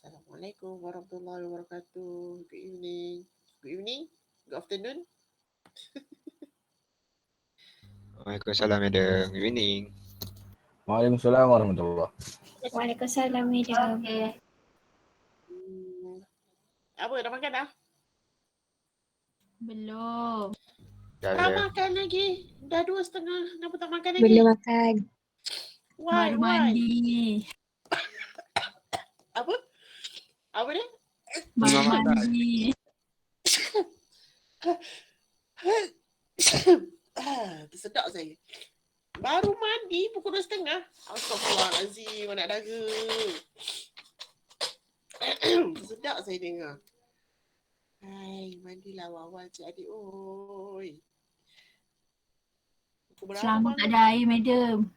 Assalamualaikum warahmatullahi wabarakatuh. Good evening. Good evening. Good afternoon. Waalaikumsalam, Madam. Good evening. Waalaikumsalam warahmatullahi. Waalaikumsalam, Madam. Apa dah makan dah? Belum. Tak Dah. makan lagi. Dah 2:30. Kenapa tak makan lagi? Belum makan. Why? Baru mandi. Apa? Apa dia? Baru Belum makan. mandi. Tersedak saya. Baru mandi pukul 2:30. Astagfirullahalazim, anak dara. Tersedak saya dengar. Hai, mandilah awal-awal cik adik. Oi. Pukul berapa Selangor bangun? tak ada air, Madam.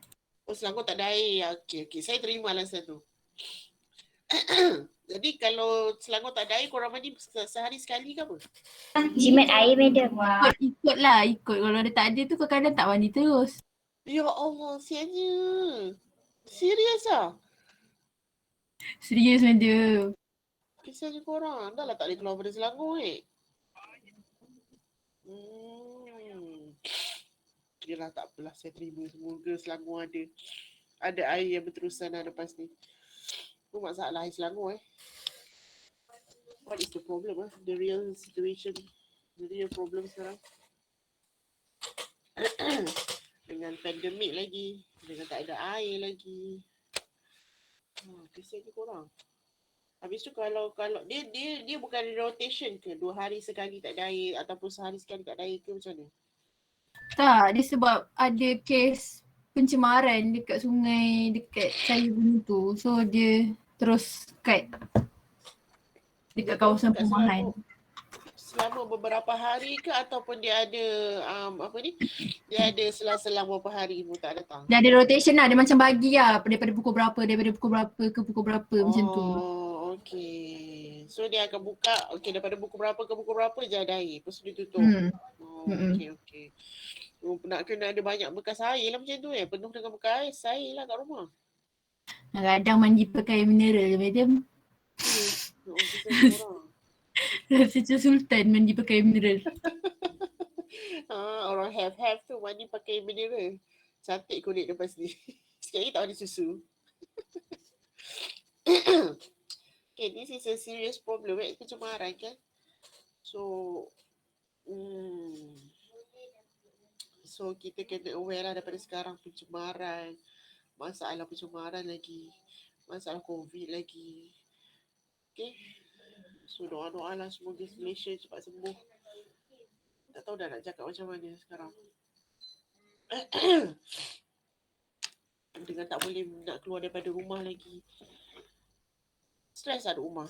Oh, Selangor tak ada air. Okey. Saya terima alasan tu. Jadi kalau Selangor tak ada air, korang mandi sehari sekali ke apa? Jimat air, Madam. Ikutlah. Kalau dia tak ada tu kadang-kadang tak mandi terus. Ya Allah, sianya. Serius ah? Serius, Madam. Kisahnya korang. Dah lah tak boleh keluar dari Selangor Yelah, tak apalah. Saya terima. Semoga Selangor ada air yang berterusan dah lepas ni. Apa masalah air Selangor What is the problem The real situation. The real problem sekarang. Dengan pandemik lagi. Dengan tak ada air lagi. Kisahnya korang. Habis tu kalau dia bukan rotation ke? 2 hari sekali tak ada air ataupun sehari sekali tak ada air ke macam mana? Tak, dia sebab ada kes pencemaran dekat sungai dekat saya punya tu. So dia terus cut dekat kawasan perumahan. Selama beberapa hari ke ataupun dia ada dia ada selang-selang beberapa hari pun tak datang? Dia ada rotation lah, dia macam bagi lah daripada pukul berapa ke pukul berapa macam tu. Oh, okey. So dia akan buka, daripada pukul berapa ke pukul berapa je ada air, lepas tu dia tutup. Okey. Nak kena ada banyak bekas air lah macam tu penuh dengan bekas air lah kat rumah. Kadang mandi pakai mineral, Madam. Rasa macam Sultan mandi pakai mineral. Orang have tu mandi pakai mineral. Cantik kulit lepas ni. Sikit lagi tak ada susu. Okay, this is a serious problem. Pencemaran kan. So kita kena aware lah daripada sekarang pencemaran. Masalah pencemaran lagi. Masalah COVID lagi. Okay. So doa-doa lah semoga Malaysia cepat sembuh. Tak tahu dah nak cakap macam mana sekarang. Dengan tak boleh nak keluar daripada rumah lagi. Stres ada rumah.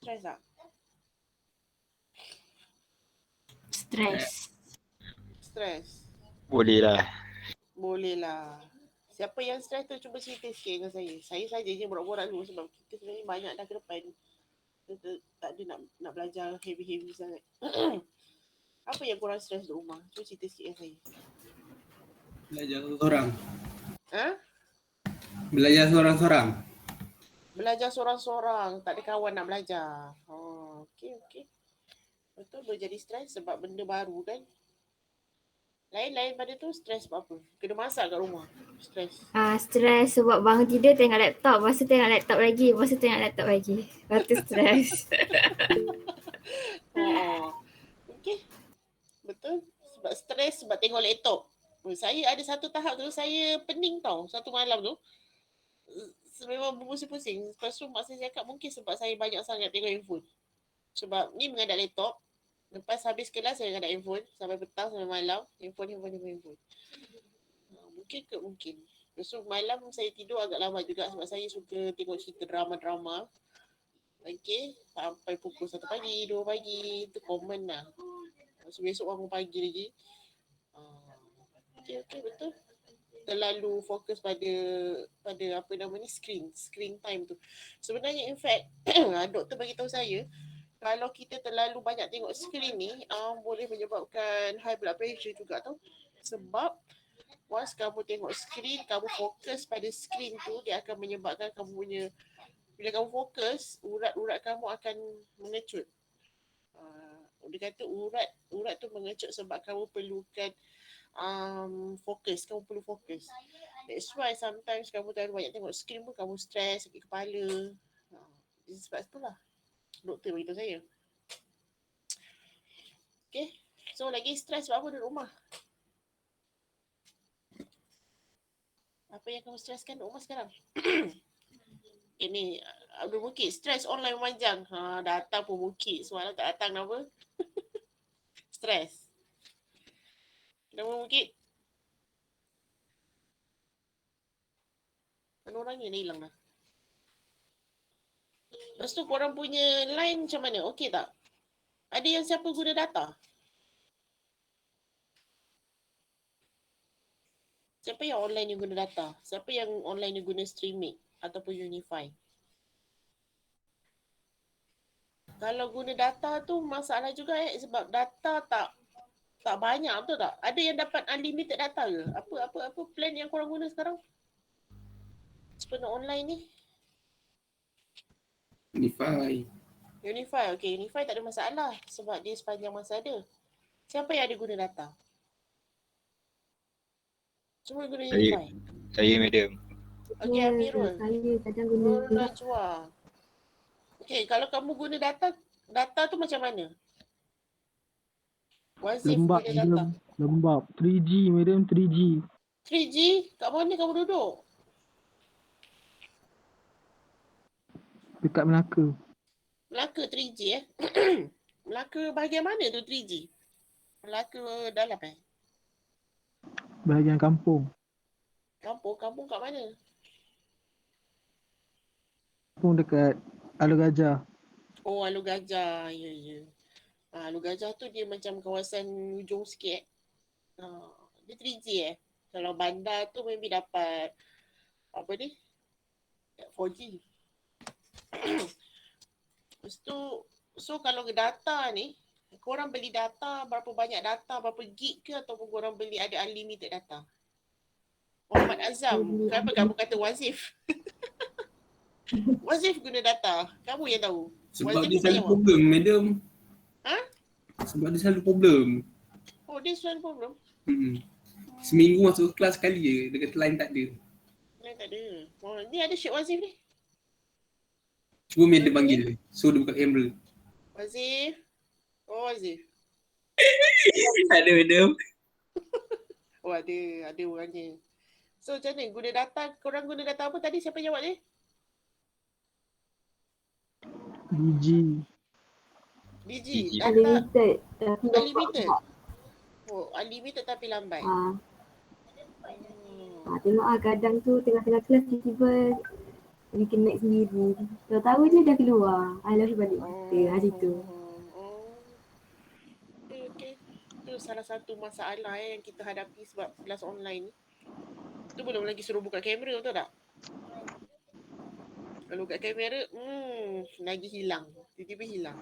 Stres tak? Stres. Boleh lah. Siapa yang stres tu cuba cerita sikit dengan saya. Saya saja je borak-borak dulu sebab kita sebenarnya banyak dah ke depan. Kita tak ada nak belajar heavy sangat. Apa yang korang stres di rumah? Cuba cerita sikit dengan saya. Belajar seorang. Belajar seorang-seorang. Tak ada kawan nak belajar. Okey. Betul boleh jadi stres sebab benda baru kan. Lain-lain pada tu stres sebab apa? Kena masak kat rumah. Stres. Stres sebab bangun tidur tengok laptop. Lepas tu tengok laptop lagi. Lepas tu stres. Okey. Betul. Sebab stres sebab tengok laptop. Saya ada satu tahap tu saya pening tau. Satu malam tu. Memang berpusing-pusing. Lepas tu mak saya cakap mungkin sebab saya banyak sangat tengok handphone. Sebab ni mengadap laptop. Lepas habis kelas saya mengadap handphone. Sampai petang sampai malam. Handphone. Mungkin. Lepas tu malam saya tidur agak lama juga. Sebab saya suka tengok cerita drama-drama. Okey. Sampai pukul 1 pagi, 2 pagi. Itu common lah. Lepas tu besok bangun pagi lagi. Okey, betul. Terlalu fokus pada screen time tu. Sebenarnya in fact doktor bagi tahu saya kalau kita terlalu banyak tengok skrin ni, boleh menyebabkan high blood pressure juga tau. Sebab once kamu tengok skrin, kamu fokus pada skrin tu, dia akan menyebabkan kamu punya, bila kamu fokus, urat-urat kamu akan mengecut. Dia kata urat tu mengecut sebab kamu perlukan fokus, kamu perlu fokus. That's why sometimes kamu terlalu banyak tengok skrin pun kamu stres, sakit kepala. Sebab itulah doktor beritahu saya. Okay, so lagi stres sebab apa duduk rumah? Apa yang kamu streskan duduk rumah sekarang? Ini Abdul Mukid, stres online memanjang. Datang pun Mukid, semalam tak datang kenapa? Stres. Kenapa Mukid? Mana orangnya dah hilang dah. Lepas tu korang punya line macam mana? Okey tak? Ada yang siapa guna data? Siapa yang online yang guna data? Siapa yang online yang guna streaming ataupun Unify? Kalau guna data tu masalah juga sebab data tak banyak, betul tak? Ada yang dapat unlimited data ke? Apa plan yang korang guna sekarang? Sepenuh online ni? Unify. Unify, okay. Unify tak ada masalah sebab dia sepanjang masa ada. Siapa yang ada guna data? Semua guna Unify. Saya madam. Okay, Amirul. Saya kadang guna Nurul Najwa. Okay, kalau kamu guna data tu macam mana? Wazif Lembab guna data. lembab. 3G madam, 3G. 3G? Kat mana kamu duduk? Dekat Melaka. Melaka 3G Melaka bahagian mana tu 3G? Melaka dalam Bahagian kampung. Kampung kat mana? Kampung dekat Alur Gajah. Oh, Alur Gajah. Ya. Alur Gajah tu dia macam kawasan hujung sikit. Dia 3G Kalau bandar tu maybe dapat apa ni? 4G. Lepas tu, so kalau data ni, korang beli data, berapa banyak data, berapa gig ke ataupun korang beli ada unlimited data? Muhammad Azam, kenapa kamu kata Wazif? Wazif guna data, kamu yang tahu. Sebab Wazif dia tak selalu jawab. problem, madam. Ha? Sebab dia selalu problem. Oh, this one problem. Seminggu masuk kelas sekali je, dia kata line tak ada. Lain tak ada. Oh, ni ada Syed Wazif ni. Cuba madam panggil, so dia buka kamera. Wazif. Oh, Wazif. Ada madam. Oh, ada orangnya. So, macam mana? Guna data, korang guna data apa tadi? Siapa jawab ni? 3G. DG. DG. Data unlimited tapi unlimited. Oh, unlimited tapi lambat. Tengok kadang tu tengah-tengah kelas tiba-tiba dia connect sendiri. Tahu-tahu je dah keluar. Lalu balik kita hari tu. Okay. Itu salah satu masalah yang kita hadapi sebab kelas online ni. Tu belum lagi suruh buka kamera, betul tak? Kalau buka kamera, lagi hilang. Tiba-tiba hilang.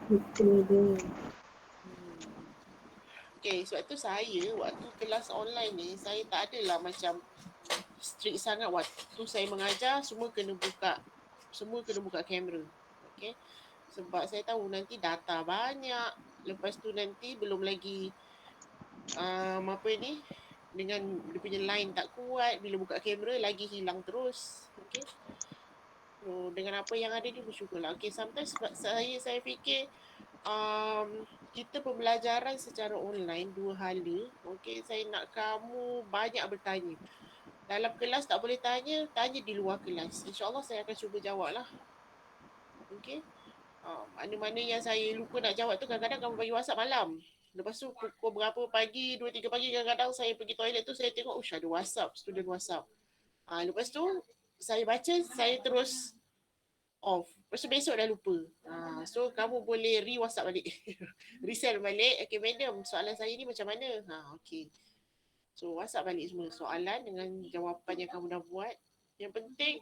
Betul dia. Okay, sebab tu saya waktu kelas online ni, saya tak adalah macam strict sangat waktu saya mengajar, semua kena buka kamera. Okay. Sebab saya tahu nanti data banyak. Lepas tu nanti belum lagi apa ni, dengan dia punya line tak kuat, bila buka kamera lagi hilang terus. Okay. So, dengan apa yang ada ni bersyukurlah. Okay, sometimes sebab saya fikir kita pembelajaran secara online dua hala. Okay, saya nak kamu banyak bertanya. Dalam kelas tak boleh tanya di luar kelas. InsyaAllah saya akan cuba jawab lah. Okay. Mana-mana yang saya lupa nak jawab tu kadang-kadang kamu bagi WhatsApp malam. Lepas tu pukul berapa pagi, 2-3 pagi kadang-kadang saya pergi toilet tu saya tengok ada WhatsApp, student WhatsApp. Lepas tu saya baca, saya terus off. Lepas tu besok dah lupa. So kamu boleh re-WhatsApp balik. Resend balik. Okay madam, soalan saya ni macam mana? Okay. So WhatsApp balik semua soalan dengan jawapan yang kamu dah buat. Yang penting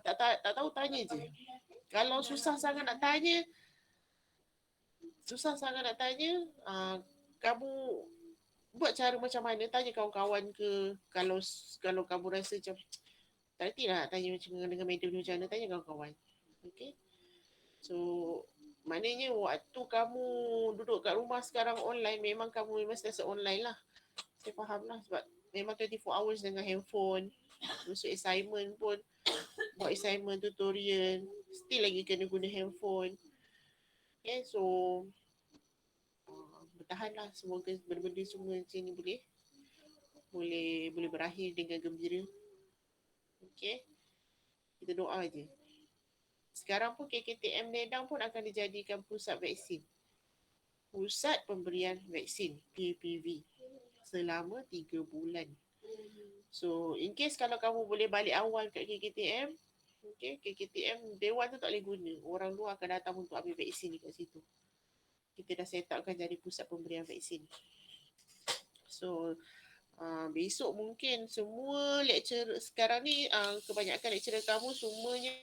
tak tahu tanya je. Kalau susah sangat nak tanya, kamu buat cara macam mana, tanya kawan-kawan ke, kalau kamu rasa macam tak reti lah tanya dengan madam ni macam mana, tanya kawan-kawan. Okay. So maknanya waktu kamu duduk kat rumah sekarang online, memang kamu memang sentiasa online lah. Saya faham lah sebab memang 24 hours dengan handphone. Masuk assignment pun, buat assignment, tutorial, still lagi kena guna handphone. Okay, so bertahan lah. Semoga benda-benda semua macam ni boleh berakhir dengan gembira. Okay, kita doa je. Sekarang pun KKTM Ledang pun akan dijadikan pusat vaksin. Pusat pemberian vaksin PPV selama 3 bulan. So in case kalau kamu boleh balik awal kat KKTM, okay, KKTM Dewan tu tak boleh guna. Orang luar akan datang untuk ambil vaksin dekat situ. Kita dah set upkan jadi pusat pemberian vaksin. So besok mungkin semua lecturer sekarang ni, kebanyakan lecturer kamu semuanya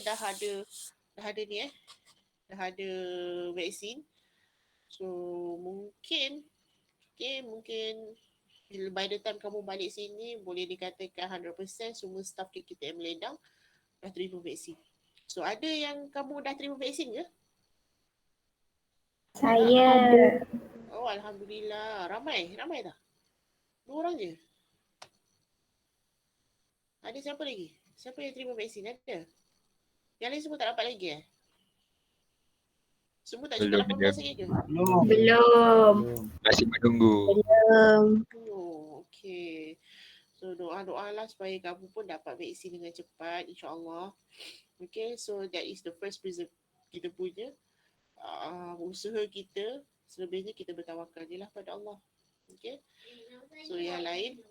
dah ada ni dah ada vaksin. So mungkin by the time kamu balik sini, boleh dikatakan 100% semua staff KKTM Ledang dah terima vaksin. So ada yang kamu dah terima vaksin ke? Saya. Oh, Alhamdulillah. Ramai tak? 2 orang je? Ada siapa lagi? Siapa yang terima vaksin? Ada? Yang lain semua tak dapat lagi Semua tak cukup 18 lagi ke? Belum. Masih menunggu. Oh, okay. So doa-doa lah supaya kamu pun dapat vaksin dengan cepat, insyaAllah. Okay, so that is the first reason kita punya usaha kita. Selebihnya kita bertawakal je lah pada Allah. Okay. So yang lain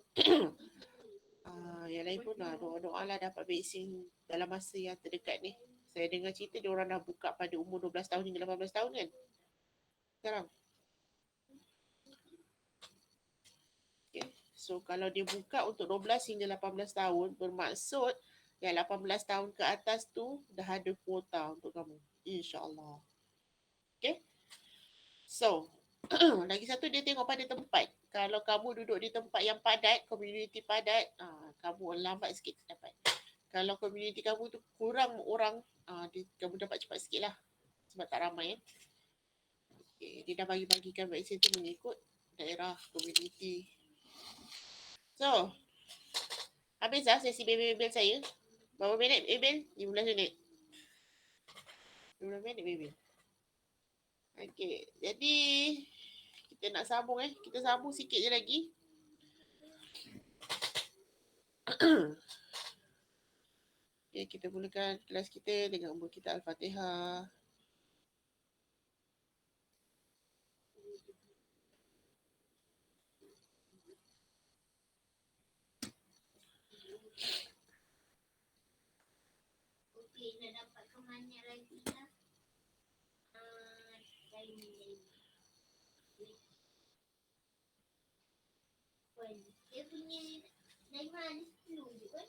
yang lain pun doa-doa lah dapat vaksin dalam masa yang terdekat ni. Saya dengar cerita dia orang dah buka pada umur 12 tahun hingga 18 tahun kan sekarang. Okay. So kalau dia buka untuk 12 hingga 18 tahun, bermaksud yang 18 tahun ke atas tu dah ada kuota untuk kamu, insyaAllah. Okay. So lagi satu, dia tengok pada tempat. Kalau kamu duduk di tempat yang padat, community padat, kamu lambat sikit dapat. Kalau community kamu tu kurang orang, kamu dapat cepat sikit lah. Sebab tak ramai. Okay. Dia dah bagi-bagikan vaksin tu mengikut daerah, community. So, habis lah sesi bebel-bebel saya. Berapa minit bebel? 15 minit. 15 minit bebel. Okay, jadi kita nak sambung Kita sambung sikit je lagi. Okay, kita mulakan kelas kita dengan umur kita Al-Fatihah. Okay, nak dapat ke mana lagi lah? Dia punya dari mana dulu je kan?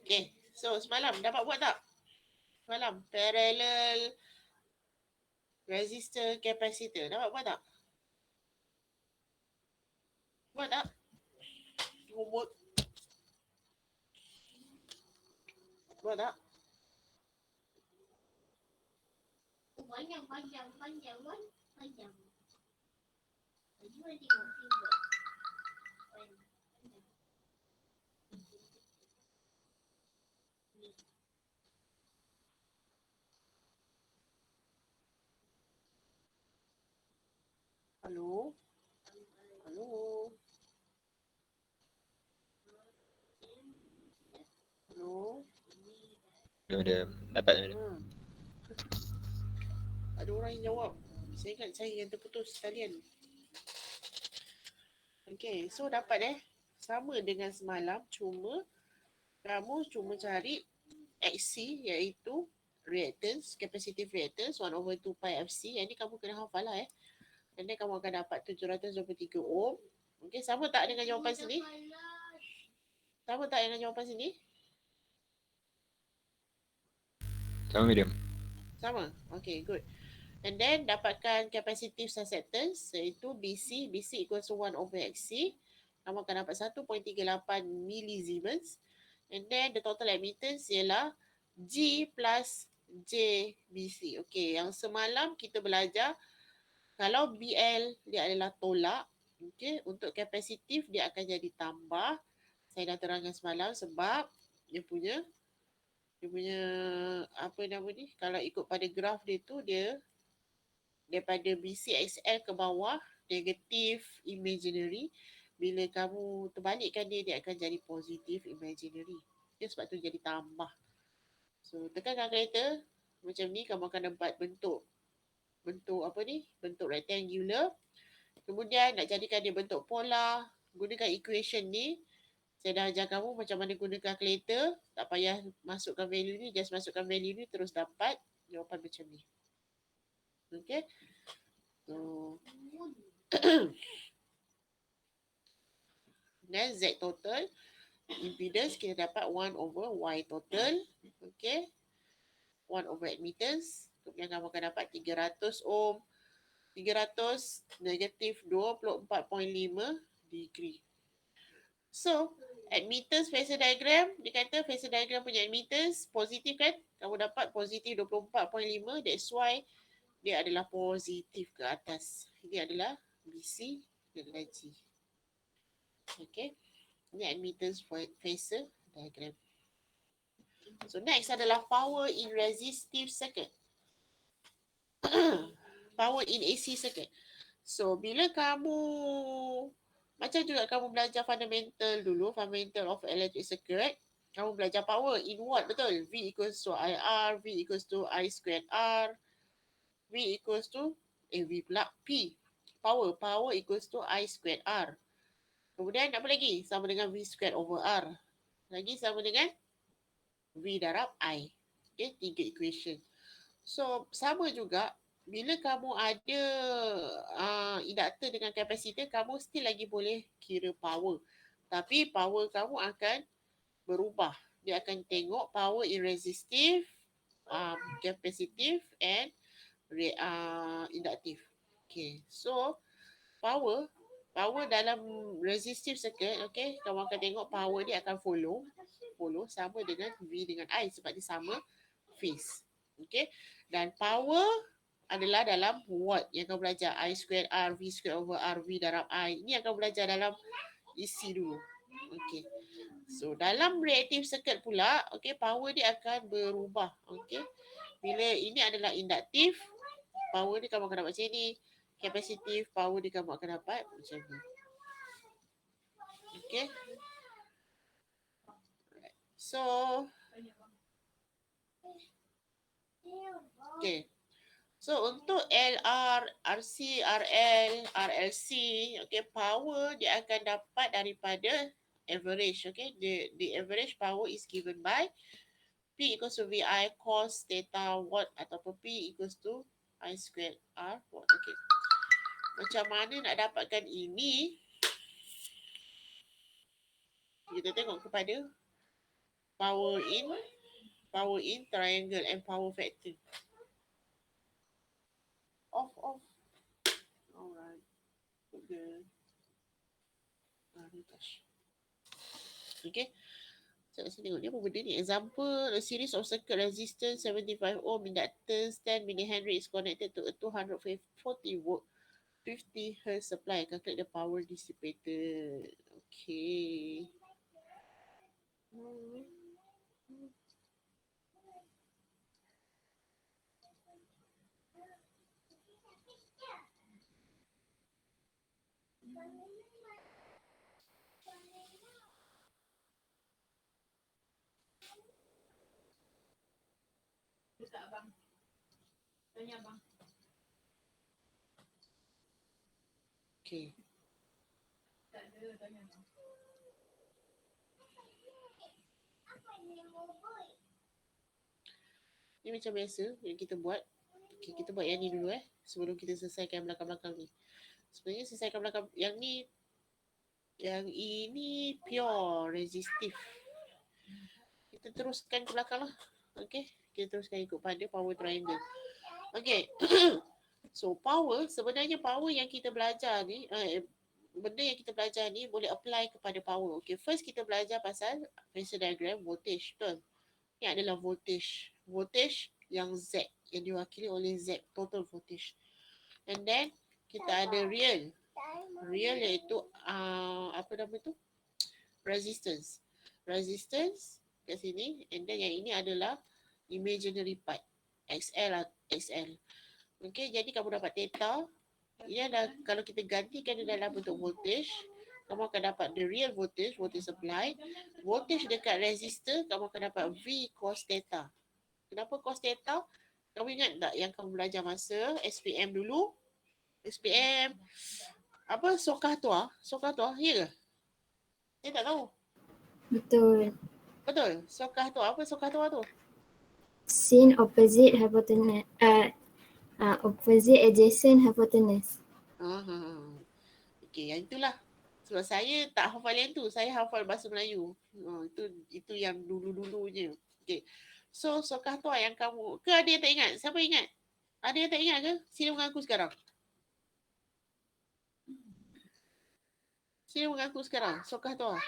Okay, so semalam dapat buat tak? Semalam parallel resistor capacitor dapat buat tak? Buat tak? Homework. Buat tak? Panjang kan? Panjang. Lagi mana tengok buat. Halo? Halo? Halo? Dia dapat. Ada orang yang jawab. Saya ingat saya yang terputus sekalian. Okay, so dapat sama dengan semalam, cuma kamu cari XC, iaitu reactance, capacitive reactance 1/2 pi FC. Yang ni kamu kena hafal lah Dan kamu akan dapat 723 ohm. Okay, sama tak dengan jawapan sini? Sama tak dengan jawapan sini? Sama medium. Sama. Okay, good. And then dapatkan capacitive susceptance iaitu BC. BC equals to 1 over XC. Kamu akan dapat 1.38 millisiemens. And then the total admittance ialah G plus JBC. Okay, yang semalam kita belajar kalau BL dia adalah tolak. Okay, untuk kapasitif dia akan jadi tambah. Saya dah terangkan semalam sebab dia punya apa nama ni, kalau ikut pada graf dia tu, dia daripada BCXL ke bawah negatif imaginary, bila kamu terbalikkan dia, dia akan jadi positif imaginary. Okay, sebab tu jadi tambah. So tekankan kereta macam ni, kamu akan dapat bentuk apa ni, bentuk rectangular. Kemudian nak jadikan dia bentuk polar, gunakan equation ni. Saya dah ajar kamu macam mana guna kalkulator. Tak payah masukkan value ni. Just masukkan value ni terus dapat jawapan macam ni. Okay. So. Dan Z total. Impedance kita dapat 1 over Y total. Okay. 1 over admittance. Kemudian kamu akan dapat 300 ohm. 300 negatif 24.5 degree. So, admittance phasor diagram, dia kata phasor diagram punya admittance positif kan? Kamu dapat positif 24.5, that's why dia adalah positif ke atas. Ini adalah BC dan adalah G. Okay. Ini admittance phasor diagram. So, next adalah power in resistive circuit. Power in AC circuit. So, bila kamu macam juga kamu belajar fundamental dulu, fundamental of electric circuit, kamu belajar power in watt, betul? V equals to IR, V equals to I squared R, V equals to V pula P. Power equals to I squared R. Kemudian apa lagi? Sama dengan V squared over R. Lagi sama dengan V darab I. Okay, 3 equation. So, sama juga bila kamu ada induktor dengan kapasitor, kamu still lagi boleh kira power. Tapi power kamu akan berubah. Dia akan tengok power in resistive, capacitive and inductive. Okay, so power dalam resistive circuit, okay, kamu akan tengok power dia akan follow sama dengan V dengan I sebab dia sama phase. Okay, dan power adalah dalam watt yang kau belajar I squared R, V squared over R, V darab I. Ini yang kau belajar dalam isi dulu. Okay. So, dalam reactive circuit pula, okay, power dia akan berubah. Okay. Bila ini adalah induktif, power dia kamu akan dapat macam ni. Capacitive, power dia kamu akan dapat macam ni. Okay. So, okay. So, untuk LR, RC, RL, RLC, okay, power dia akan dapat daripada average, okay. The average power is given by P equals to VI cos theta watt ataupun P equals to I squared R watt, okay. Macam mana nak dapatkan ini? Kita tengok kepada power in triangle and power factor. Off. Alright. Good. Touch. Okay. So, saya tengok ni apa benda ni. Example, a series of circuit resistance 75 ohm inductance 10 millihenry is connected to a 240 volt 50 Hz supply. Calculate the power dissipated. Okay. Okay. Ni macam biasa yang kita buat. Okay, kita buat yang ni dulu sebelum kita selesaikan belakang-belakang ni. Sebenarnya selesaikan belakang yang ni. Yang ini pure resistive. Kita teruskan ke belakang lah. Okay, kita teruskan ikut pada power triangle. Okay. So power, sebenarnya power yang kita belajar ni, benda yang kita belajar ni boleh apply kepada power. Okay, first kita belajar pasal phasor diagram voltage, betul? Ini adalah voltage. Voltage yang Z, yang diwakili oleh Z, total voltage. And then kita ada real. Real iaitu apa nama tu? Resistance. Resistance kat sini. And then yang ini adalah imaginary part. XL. Okay, jadi kamu dapat theta. Ia dah, kalau kita gantikan dia dalam bentuk voltage, kamu akan dapat the real voltage, voltage supply. Voltage dekat resistor, kamu akan dapat V cos theta. Kenapa cos theta? Kamu ingat tak yang kamu belajar masa SPM dulu? SPM apa? Sokatua, ya ke? Saya tak tahu. Betul. Betul. Sokatua, apa Sokatua tu? Sin opposite hypotenuse. Opposite adjacent hypotenuse. Okey, yang itulah. Sebab saya tak hafal yang tu. Saya hafal bahasa Melayu. Itu yang dulu-dulunya. Okey. So Sokatua yang kamu, ke ada yang tak ingat? Siapa ingat? Ada yang tak ingat ke? Sila mengaku sekarang. Sila mengaku sekarang. Sokatua.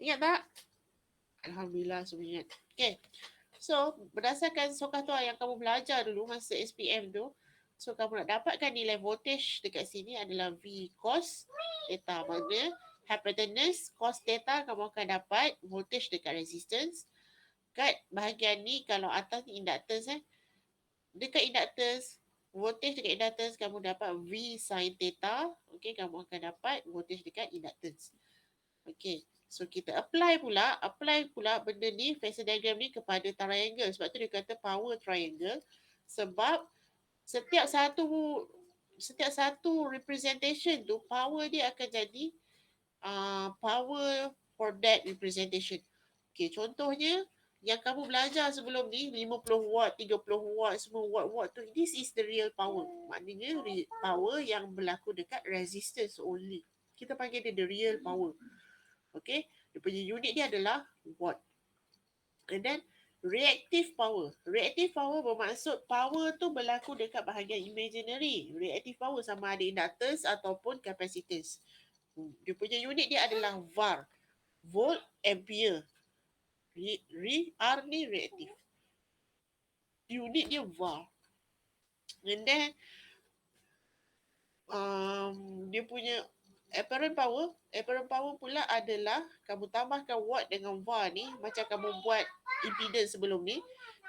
Ingat tak? Alhamdulillah semua ingat. Okey. So, berdasarkan Sokatua yang kamu belajar dulu masa SPM tu, so kamu nak dapatkan nilai voltage dekat sini adalah V cos theta. Maksudnya, hypotenuse cos theta kamu akan dapat voltage dekat resistance. Kat bahagian ni, kalau atas ni inductance dekat inductance, voltage dekat inductance kamu dapat V sin theta. Okay, kamu akan dapat voltage dekat inductance. Okay. So kita apply pula benda ni, phasor diagram ni kepada triangle. Sebab tu dia kata power triangle. Sebab setiap satu representation tu, power dia akan jadi power for that representation. Okay, contohnya yang kamu belajar sebelum ni, 50 watt, 30 watt, semua watt-watt tu, this is the real power. Maknanya power yang berlaku dekat resistance only. Kita panggil dia the real power. Okay, dia punya unit dia adalah watt. And then reactive power. Reactive power bermaksud power tu berlaku dekat bahagian imaginary. Reactive power sama ada inductance ataupun capacitance. Dia punya unit dia adalah VAR. Volt ampere. R ni reactive. Unit dia VAR. And then dia punya apparent power pula adalah kamu tambahkan watt dengan var ni, macam kamu buat impedance sebelum ni,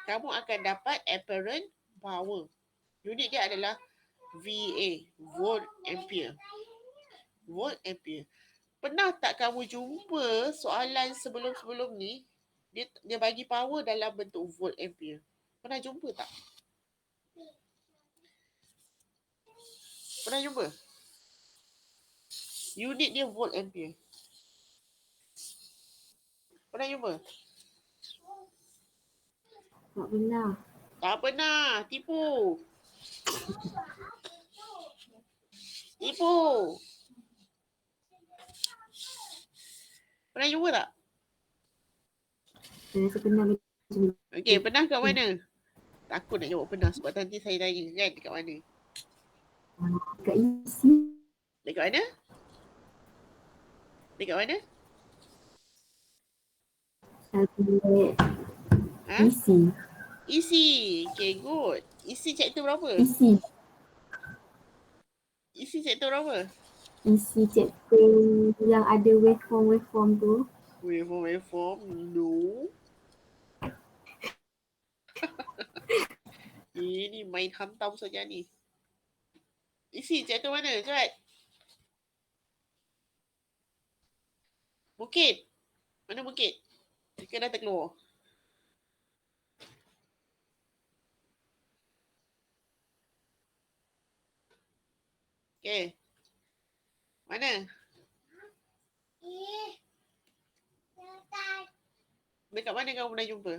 kamu akan dapat apparent power. Unit dia adalah VA, volt ampere. Volt ampere. Pernah tak kamu jumpa soalan sebelum-sebelum ni, dia bagi power dalam bentuk volt ampere? Pernah jumpa tak? Pernah jumpa? Unit dia volt ampere. Pernah jumpa? Tak pernah. Tak pernah. Tipu. Pernah jumpa tak? Saya rasa pernah. Okey, pernah kat mana? Takut nak jawab pernah sebab nanti saya tanya kan dekat mana. Kat isi. Dekat mana? Dekat mana? Subjek Ha? isi. Isi. Okay, good. Isi chapter berapa? Isi chapter berapa? Isi chapter yang ada waveform tu. Waveform. No. Ini main hantam saja ni. Isi chapter mana? Cepat. Bukit. Mana bukit? Dia dah terkeluar. Okay. Mana? Dekat mana kamu pernah jumpa?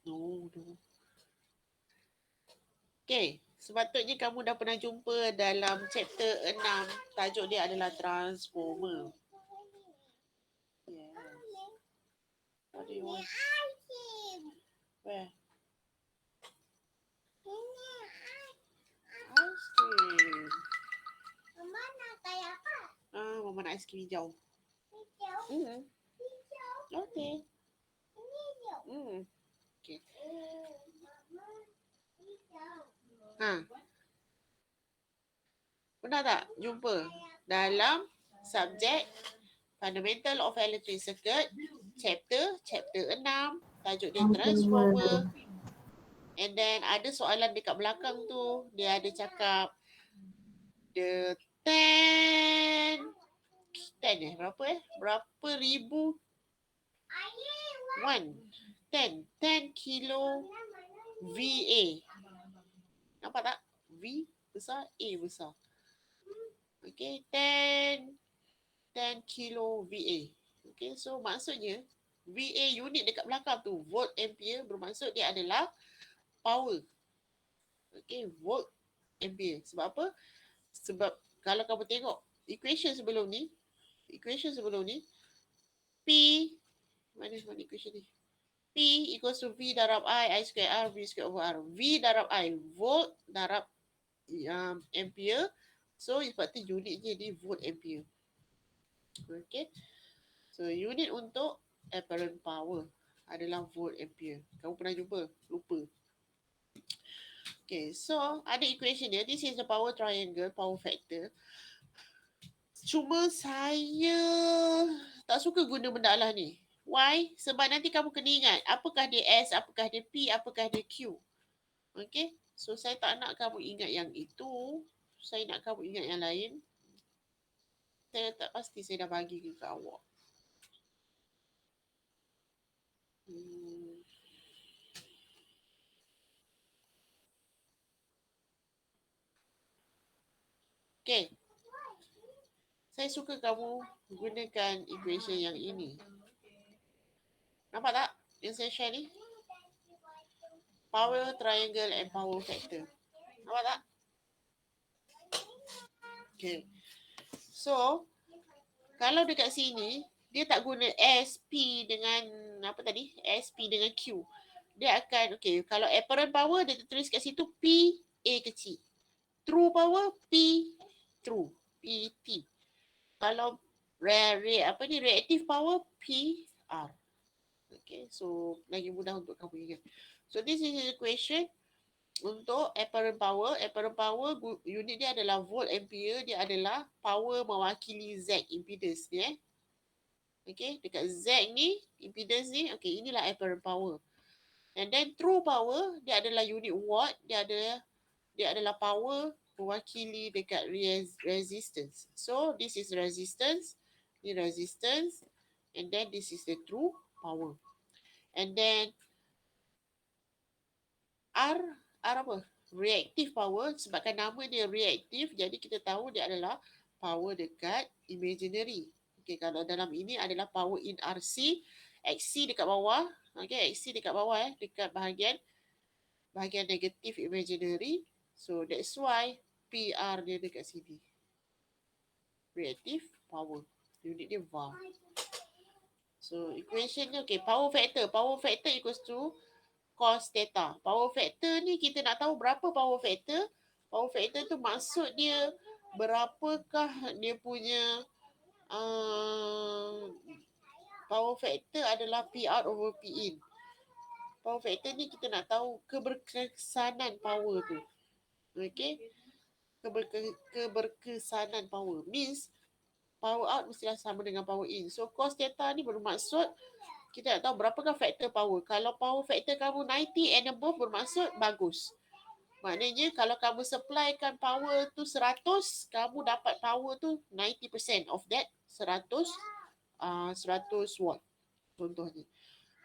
No. Okay. Sepatutnya kamu dah pernah jumpa dalam chapter 6. Tajuk dia adalah transformer. What do you want? Where? Ice cream. Mama nak kayak apa? Mama nak ais krim hijau. Hijau. Hmm. Hijau. Okay. Ini hijau. Okay. Mama hijau. Ha. Pernah tak jumpa dalam subjek Fundamental of Electric Circuit, chapter 6, tajuk dia Transformer. And then ada soalan dekat belakang tu, dia ada cakap the 10 berapa ribu 10 kilo VA. Nampak tak? V besar, A besar. Okay, 10 kilo VA. Okay, so maksudnya VA unit dekat belakang tu, volt ampere, bermaksud dia adalah power. Okay, volt ampere. Sebab apa? Sebab kalau kamu tengok equation sebelum ni, P, mana equation ni? P equals to V darab I square R, V square over R. V darab I, volt darab ampere. So, sebab tu unitnya di volt ampere. Okay. So, unit untuk apparent power adalah volt ampere. Kamu pernah jumpa? Lupa. Okay, so ada equation dia. This is the power triangle, power factor. Cuma saya tak suka guna benda lah ni. Why? Sebab nanti kamu kena ingat apakah dia S, apakah dia P, apakah dia Q. Okay, so saya tak nak kamu ingat yang itu. Saya nak kamu ingat yang lain. Saya tak pasti saya dah bagi ke awak. Okay. Saya suka kamu gunakan equation yang ini. Nampak tak yang saya share ni? Power triangle and power factor. Nampak tak? Okay. So, kalau dekat sini, dia tak guna SP dengan apa tadi? SP dengan Q. Dia akan, okay, kalau apparent power, dia tulis kat situ P, A kecil. True power, P, true, P, T. Kalau reactive power, P, R. Okay, so lagi mudah untuk kamu ingat. So, this is the equation untuk apparent power. Apparent power, unit dia adalah volt ampere. Dia adalah power mewakili Z, impedance ni. Okay, dekat Z ni, impedance ni, okay, inilah apparent power. And then true power, dia adalah unit watt. Dia adalah power mewakili dekat resistance. So, this is resistance. Ni resistance. And then this is the true power. And then R apa? Reactive power. Sebabkan nama dia reactive, jadi kita tahu dia adalah power dekat imaginary. Okay, kalau dalam ini adalah power in RC. XC dekat bawah. Okay, XC dekat bawah dekat bahagian negatif imaginary. So, that's why PR dia dekat sini. Reactive power. Unit dia VAR. So, equation ni, okay, power factor. Power factor equals to cos theta. Power factor ni kita nak tahu berapa power factor. Power factor tu maksud dia berapakah dia punya power factor adalah PR over Pin. Power factor ni kita nak tahu keberkesanan power tu. Okay. Keberkesanan power. Means power out mestilah sama dengan power in. So cos theta ni bermaksud kita nak tahu berapakah faktor power. Kalau power factor kamu 90 and above bermaksud bagus. Maknanya kalau kamu supplykan power tu 100, kamu dapat power tu 90% of that 100 watt. Contohnya.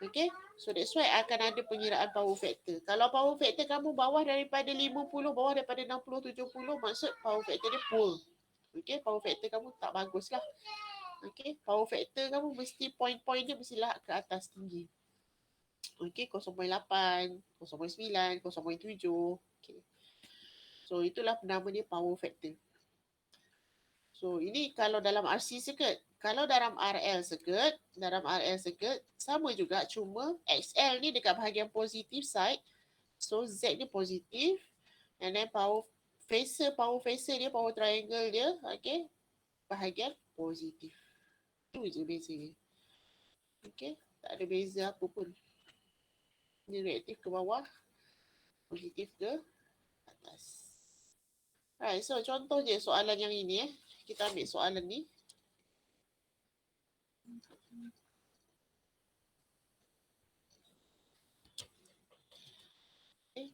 Okay. So that's why akan ada pengiraan power factor. Kalau power factor kamu bawah daripada 50, bawah daripada 60, 70, maksud power factor dia poor. Okay. Power factor kamu tak bagus lah. Okay, power factor kamu mesti point-point dia mestilah ke atas tinggi. Okay, 0.8, 0.9, 0.7. Okay. So, itulah nama dia power factor. So, ini kalau dalam RC circuit. Kalau dalam RL circuit sama juga, cuma XL ni dekat bahagian positif side. So Z ni positif, and then power facer dia, power triangle dia, okay, bahagian positif. Itu je bezanya. Okay, tak ada beza apa pun. Ni reaktif ke bawah, positif ke atas. Right, so contoh je soalan yang ini Kita ambil soalan ni. Okay.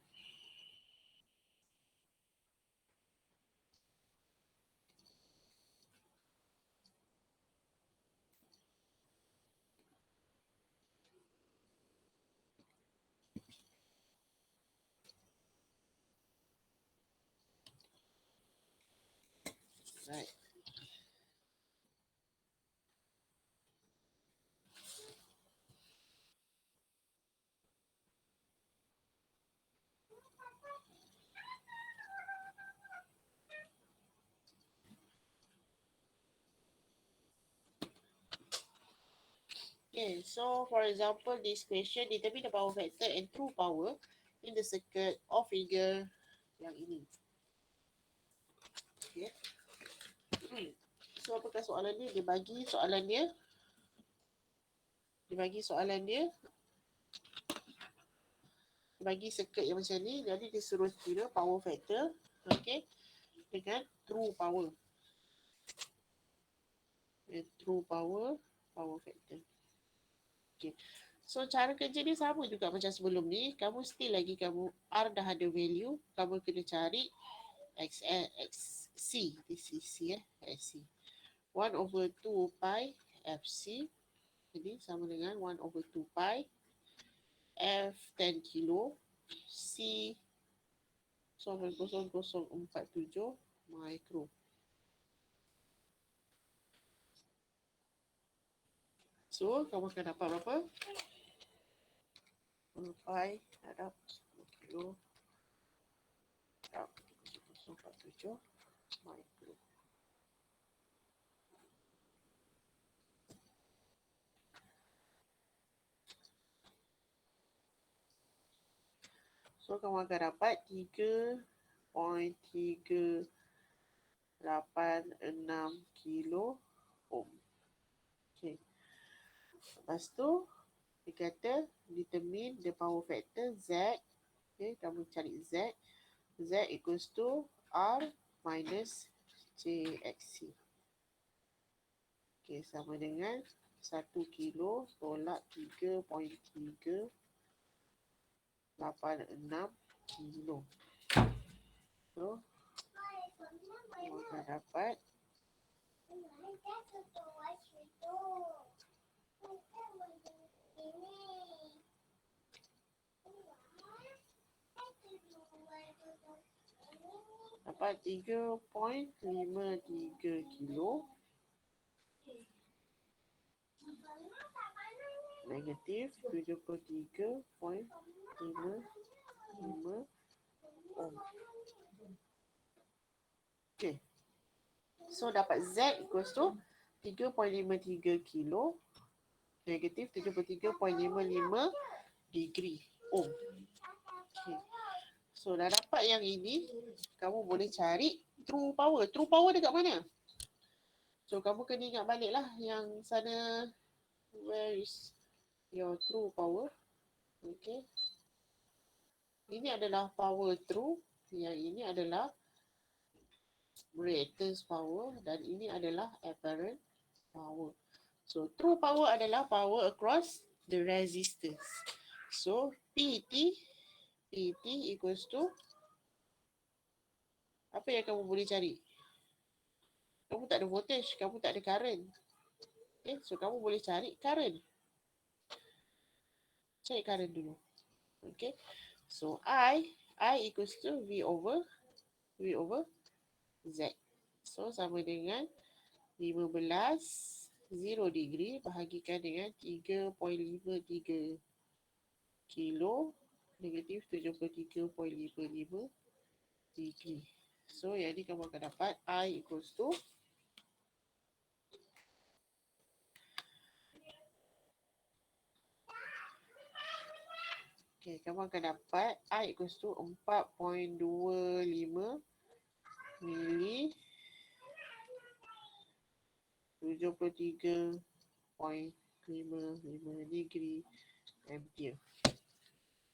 Right. Okay, so for example, this question determine the power factor and true power in the circuit of figure yang ini. Okay. So apakah soalan ni? Dia bagi soalan dia. Bagi circuit yang macam ni, jadi dia suruh kira power factor, okay, dengan true power. True power factor. Okay. So cara kerja ni sama juga macam sebelum ni. Kamu still lagi R dah ada value. Kamu kena cari XC. This is C XC. 1/2 pi FC. Jadi sama dengan 1/2 pi F 10 kilo C 0.0047 micro. So, kamu akan dapat berapa? 10 pi hadap 10 kilo hadap 0.47 micro. So, kamu akan dapat 3.386 kilo ohm. Okay. Lepas tu, dia kata determine the power factor Z. Okay, kamu cari Z. Z equals to R minus JXC. Okay, sama dengan 1 kilo tolak 3.386 kilo. So, kamu akan dapat dapat 3.53 kilo negatif 73.55 ohm. Okay. So dapat Z equals to 3.53 kilo negatif 73.55 degree ohm. Okay. So dah dapat yang ini, kamu boleh cari true power. True power dekat mana? So kamu kena ingat balik lah yang sana, where is your true power? Okay. Ini adalah power true, yang ini adalah reactance power dan ini adalah apparent power. So true power adalah power across the resistance. So PT equals to apa yang kamu boleh cari? Kamu tak ada voltage, kamu tak ada current. Okay, so kamu boleh cari current. Cari current dulu. Okay. So I equals to V over Z. So sama dengan 15 0 degree bahagikan dengan 3.53 kilo negatif 73.55 degree. So yang ni kamu akan dapat I equals to Okay, kamu akan dapat I equals to 4.25 mili 73.55 degree ampere.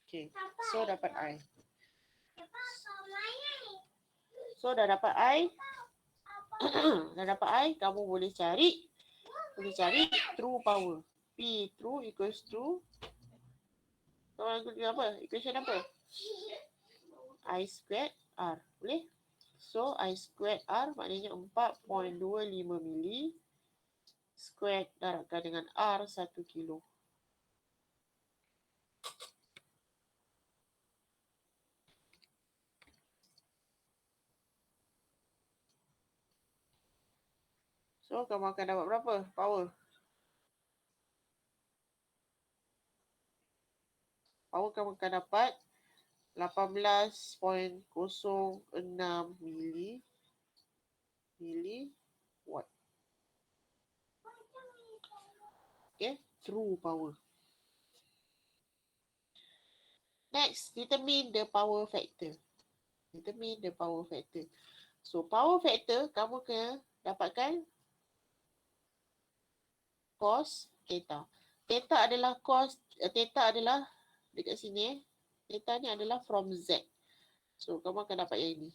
Okay, so dapat I. So dah dapat I. Dah dapat I, kamu boleh cari true power. P true equals to apa? Equation apa? I squared R. Boleh? So I squared R maknanya 4.25 mili squared darabkan dengan R 1 kilo. So kamu akan dapat berapa power? Power kamu akan dapat 18.06 mili watt. Okay, true power. Next, determine the power factor. Determine the power factor. So, power factor kamu kena dapatkan cos theta. Theta adalah dekat sini theta ni adalah from Z. So, kamu akan dapat yang ini.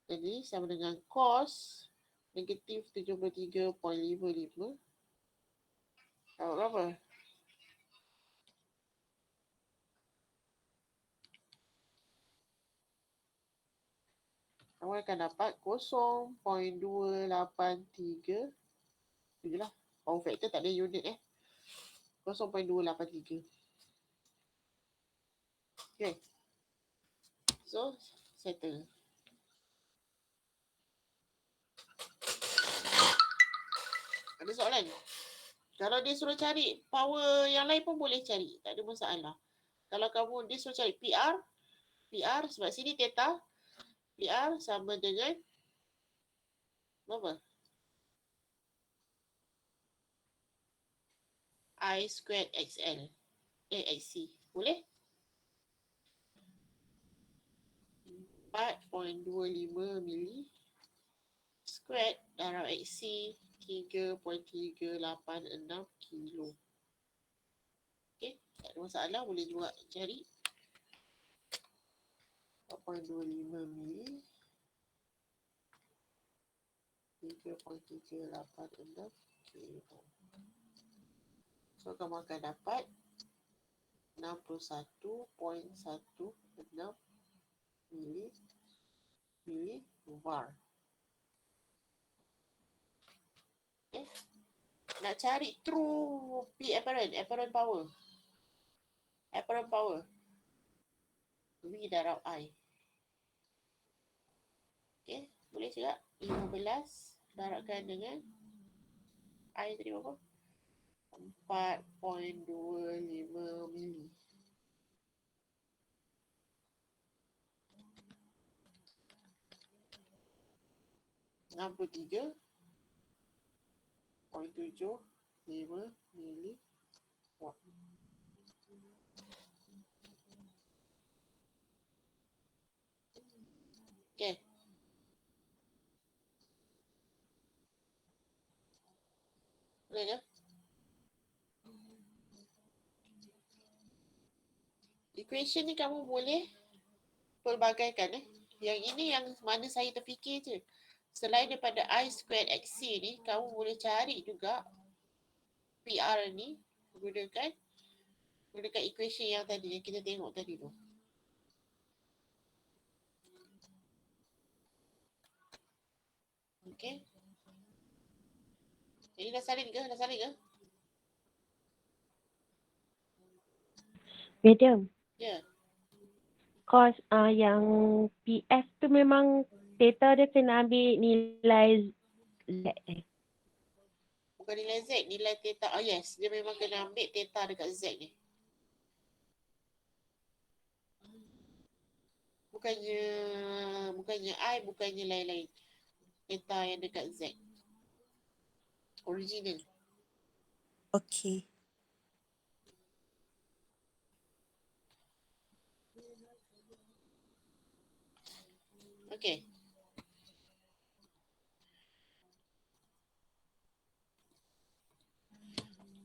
Jadi, sama dengan cos negatif 73.55. Dapat berapa? Kamu akan dapat 0.283. Itulah. Power factor tak ada unit 0.283. Okay. So, settle. Ada soalan? Kalau dia suruh cari power yang lain pun boleh cari. Tak ada masalah. Kalau kamu dia suruh cari PR sebab sini theta. PR sama dengan berapa? I squared XL. XC. Boleh? 4.25 mili squared darab XC 3.386 kilo. Okay, tak ada masalah, boleh juga cari 4.25 mili 3.386 kilo. So kamu akan dapat 61.16 mili var. Okay. Nak cari true P apparent power. V darab I. Okay, boleh juga 15 darabkan dengan I tadi berapa? 4.25 mili. $63.75 mili watt. Okay. Boleh ke? Equation ni kamu boleh pelbagaikan Yang ini yang mana saya terfikir je. Selain daripada I squared XC ni, kamu boleh cari juga PR ni menggunakan equation yang tadi yang kita tengok tadi tu. Okay. Ini dah salin ke? Madam, Ya. cos yang PF tu memang theta dia kena ambil nilai Z. Bukan nilai Z, nilai theta. Oh yes, dia memang kena ambil theta dekat Z ni. Bukannya I, bukannya lain-lain. Theta yang dekat Z. Original. Okey. Okay.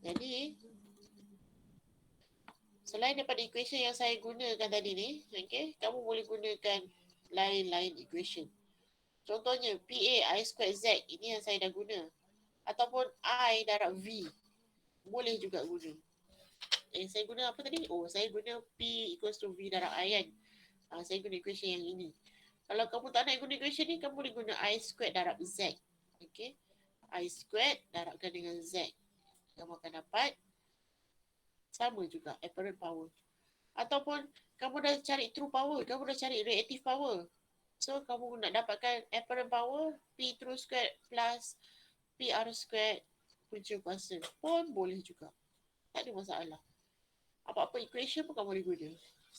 Jadi, selain daripada equation yang saya gunakan tadi ni, okay, kamu boleh gunakan lain-lain equation. Contohnya, PA I squared Z, ini yang saya dah guna. Ataupun I darab V, boleh juga guna. Saya guna apa tadi? Oh, saya guna P equals to V darab I kan. Saya guna equation yang ini. Kalau kamu tak nak guna equation ni, kamu boleh guna I squared darab Z. Okay. I squared darabkan dengan Z. Kamu akan dapat sama juga apparent power. Ataupun kamu dah cari true power, kamu dah cari reactive power. So kamu nak dapatkan apparent power P true squared plus PR squared punca kuasa pun boleh juga. Tak ada masalah. Apa-apa equation pun kamu boleh guna.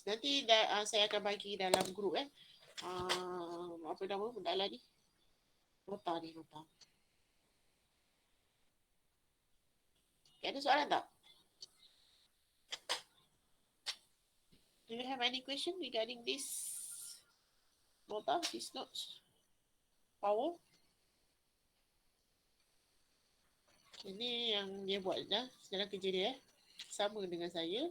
Nanti saya akan bagi dalam group apa nama dalam ni? Nota ni, nota. Okay, ada soalan tak? Do you have any question regarding this nota, this notes? Power? Ini yang dia buat dah dalam kerja dia. Sama dengan saya.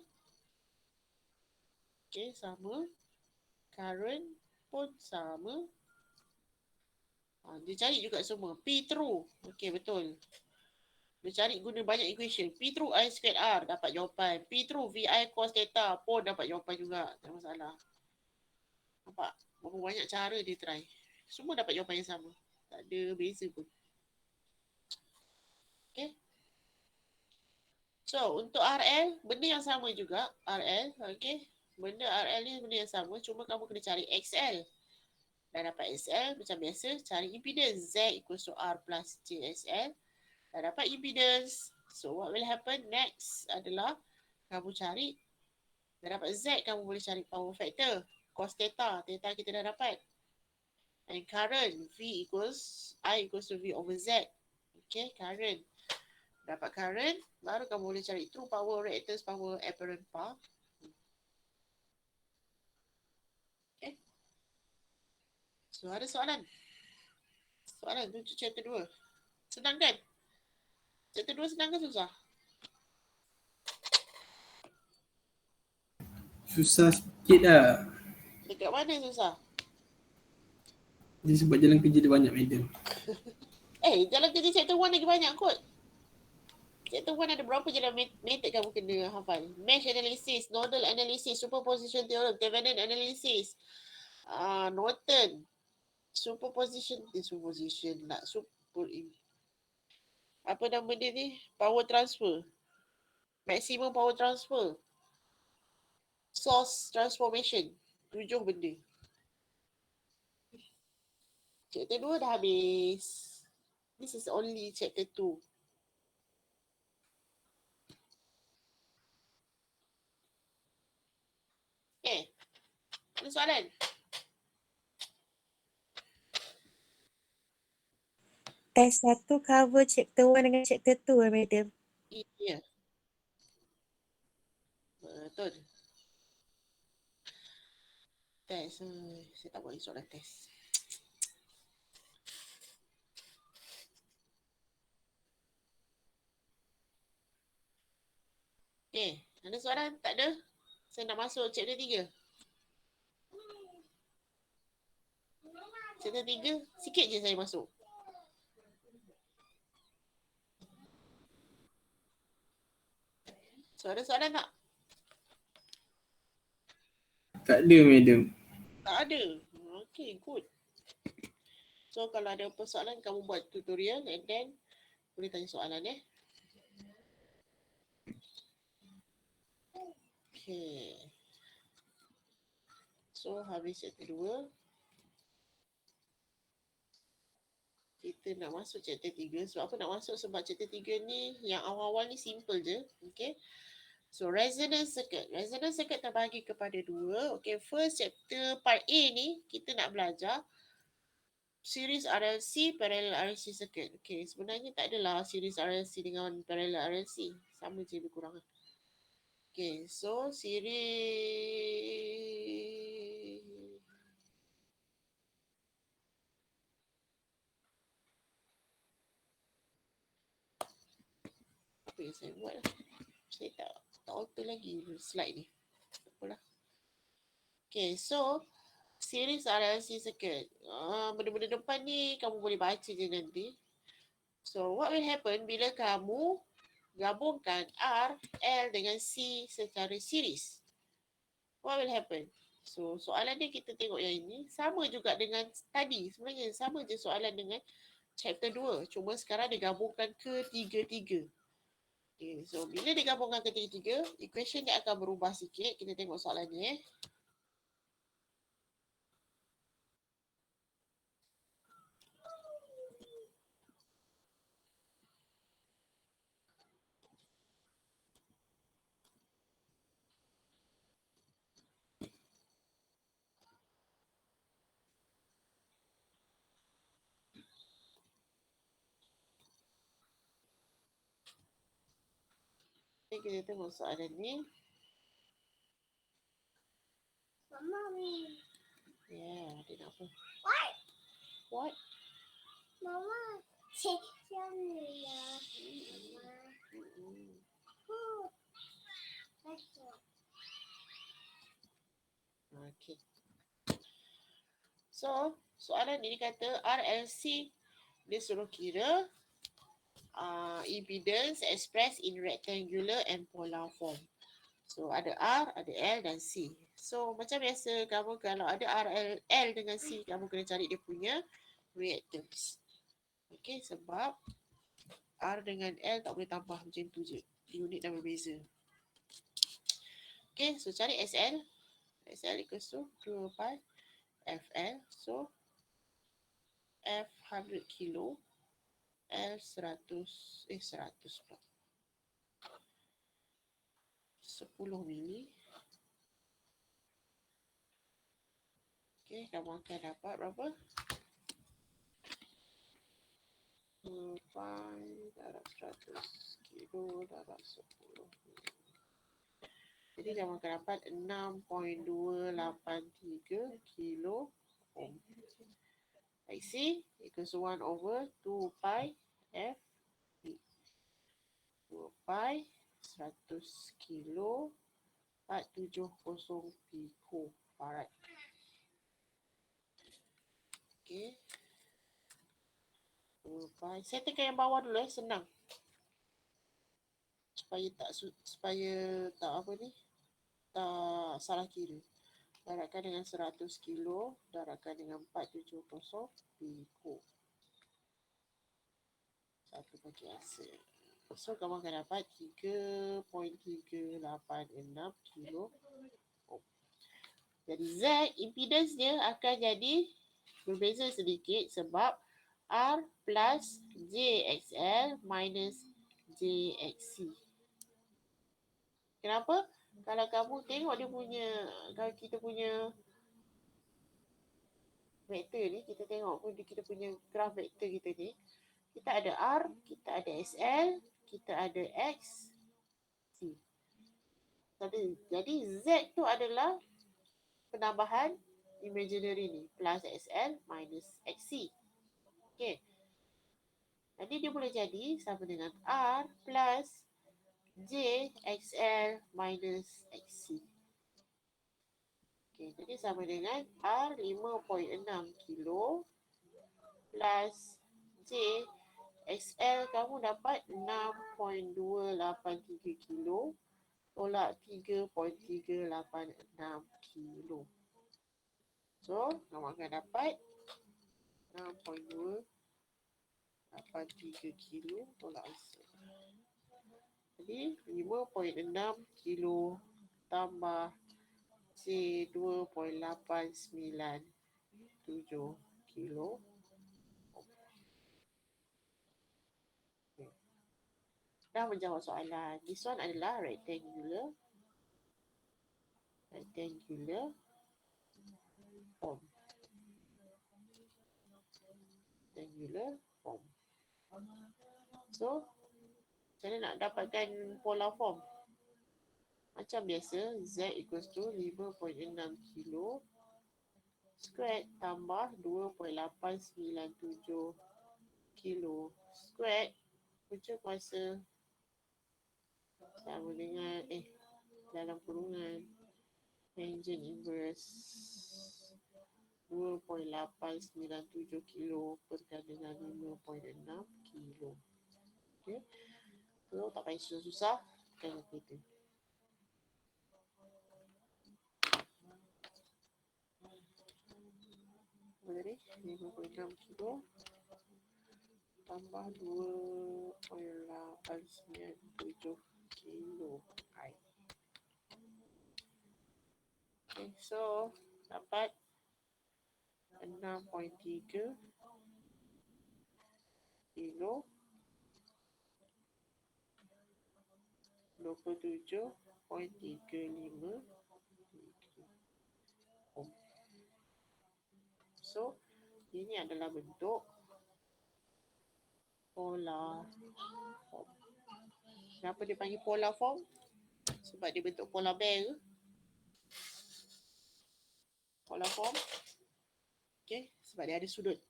Okay, sama. Current pun sama. Dia cari juga semua. P true. Okay, betul. Dia cari guna banyak equation. P true I squared R dapat jawapan. P true VI cos theta pun dapat jawapan juga. Tak masalah. Nampak? Berapa banyak cara dia try. Semua dapat jawapan yang sama. Tak ada beza pun. Okay. So, untuk RL, benda yang sama juga. RL, okay. Benda RL ni benda yang sama. Cuma kamu kena cari XL. Dah dapat XL, macam biasa, cari impedance. Z equals to R plus JSL. Dah dapat impedance. So, what will happen next adalah kamu cari. Dah dapat Z, kamu boleh cari power factor. Cos theta. Theta kita dah dapat. And current, I equals to V over Z. Okay, current. Dapat current, baru kamu boleh cari true power, reactance power, apparent power. Okay. So, ada soalan? Soalan untuk chapter 2. Senang kan? Chapter 2 senang ke susah? Susah sikit lah. Dekat mana susah? Dia sebab jalan kerja dia banyak, madam. Jalan kerja chapter 1 lagi banyak kot. Chapter 1 ada berapa jalan method kamu kena hafal? Mesh analysis, nodal analysis, superposition theorem, Thevenin analysis, Norton, superposition lah, apa nama dia ni? Power transfer. Maximum power transfer. Source transformation. 7 benda. Chapter 2 dah habis. This is only chapter 2. Ada soalan? Test 1 cover chapter 1 dengan chapter 2 madam. Ya. Betul. Test. Saya tak buat soalan test. Ada soalan? Tak ada? Saya nak masuk chapter 3. Chapter 3, sikit je saya masuk. So, ada soalan tak? Tak ada, madam. Tak ada. Okay, good. So, kalau ada persoalan, kamu buat tutorial and then boleh tanya soalan Okay. So, habis chapter 2. Kita nak masuk chapter 3. Sebab apa nak masuk? Sebab chapter 3 ni, yang awal-awal ni simple je. Okay. So, resonance circuit. Resonance circuit terbagi kepada 2. Okay, first chapter part A ni, kita nak belajar series RLC, parallel RLC circuit. Okay, sebenarnya tak adalah series RLC dengan parallel RLC. Sama je lebih kurang. Okay, so series Apa yang saya buat lah. Saya tak alter lagi slide ni. Tak apalah. Okay, so series RLC circuit. Benda-benda depan ni kamu boleh baca je nanti. So what will happen bila kamu gabungkan R, L dengan C secara series? What will happen? So soalan ni kita tengok yang ini sama juga dengan tadi. Sebenarnya sama je soalan dengan chapter 2. Cuma sekarang dia gabungkan ketiga-tiga. Okay, so bila digabungkan ketiga-tiga, equation dia akan berubah sikit. Kita tengok soalan ni Kita tengok soalan ni. Mama, Yeah, dia nak apa? what? What? Mama, check ni ya. Okay. So, soalan ni kata RLC dia suruh kira impedance expressed in rectangular and polar form. So, ada R, ada L dan C. So, macam biasa kamu kalau ada L dengan C, kamu kena cari dia punya reactance. Okay, sebab R dengan L tak boleh tambah macam tu je. Unit dah berbeza. Okay, so cari SL. SL equals to 2 pi FL. So, F 100 kilo, L 100 pula. 10 mili. Okay, kamu akan dapat berapa? 2 pi darab 100 kilo darab 10 mili. Jadi kamu akan dapat 6.283 kilo ohm. IC equals 1 over 2 pi F B. 2 pi 100 kilo 470 picofarad. Okay. 2 pi. Saya tekan yang bawah dulu senang. Supaya tak apa ni. Tak salah kira. Darabkan dengan 100 kilo, darabkan dengan 470 pico. 1 bagi hasil. So, kamu akan dapat 3.386 kilo. Jadi, Z, impedance dia akan jadi berbeza sedikit sebab R plus JXL minus JXC. Kenapa? Kalau kamu tengok dia punya, kalau kita punya vektor ni, kita tengok pun kita punya graf vektor kita ni, kita ada R, kita ada SL, kita ada X, C. Jadi Z tu adalah penambahan imaginary ni, plus SL minus XC. Okay. Jadi dia boleh jadi sama dengan R plus JXL minus XC. Okay, jadi sama dengan R 5.6 kilo plus JXL kamu dapat 6.283 kilo tolak 3.386 kilo. So, kamu akan dapat 6.283 kilo tolak answer. Jadi 5.6 kilo tambah C 2.897 kilo. Dah menjawab soalan. This one adalah rectangular form. Rectangular form. So, macam mana nak dapatkan polar form? Macam biasa, Z equals to 5.6 kilo squared tambah 2.897 kilo squared punca kuasa sama dengan dalam kurungan tangent inverse 2.897 kilo berkali dengan 5.6 kilo. Okey. So, tak payah susah-susah. Kita kita. Boleh 5.6 kilo tambah 2.897 kilo. Okay, so dapat 6.3 kilo 27.35 ohm. So ini adalah bentuk polar form. Kenapa dia panggil polar form? Sebab dia bentuk polar bear. Polar form. Okay, sebab dia ada sudut.